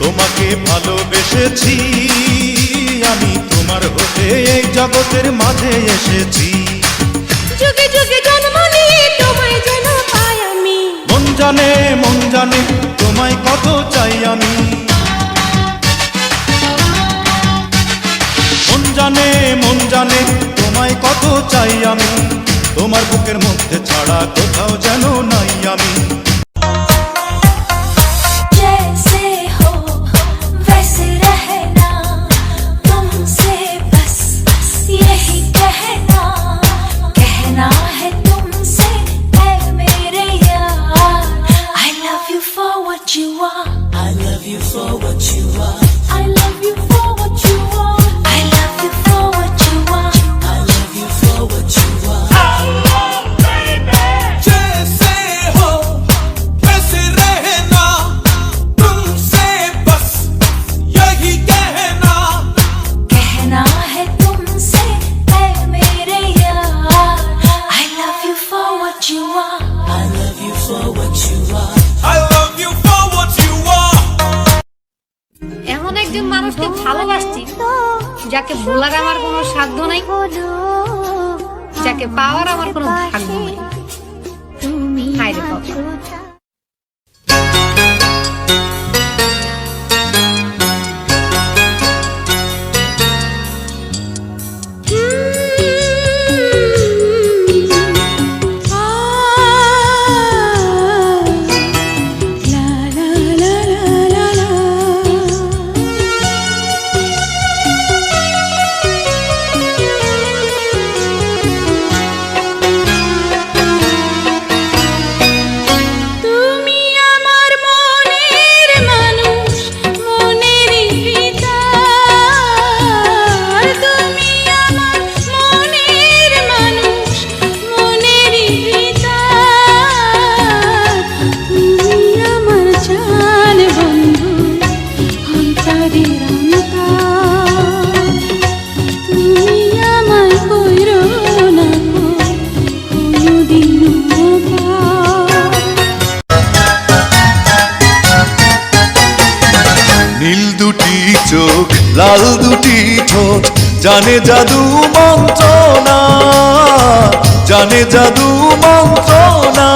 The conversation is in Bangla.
তোমাকে ভালোবেসেছি আমি, তোমার হতে এই জগতের মাঝে এসেছি। যুগে যুগে জন্ম নিয়ে তোমায় যেন পাই আমি। মন জানে তোমায় কত চাই আমি। মন জানে তোমায় কত চাই আমি। তোমার বুকের মধ্যে ছাড়া কোথাও যেন নাই আমি। এমন একজন মানুষকে ভালোবাসছি যাকে ভোলার আমার কোনো সাধ্য নাই, যাকে পাওয়ার আমার কোনো ভাগ্য নাই। হায় রে বাবা। চোখ লাল দুটি ঠোঁট জানে জাদু মন্ত্রণা, জানে জাদু মন্ত্রণা।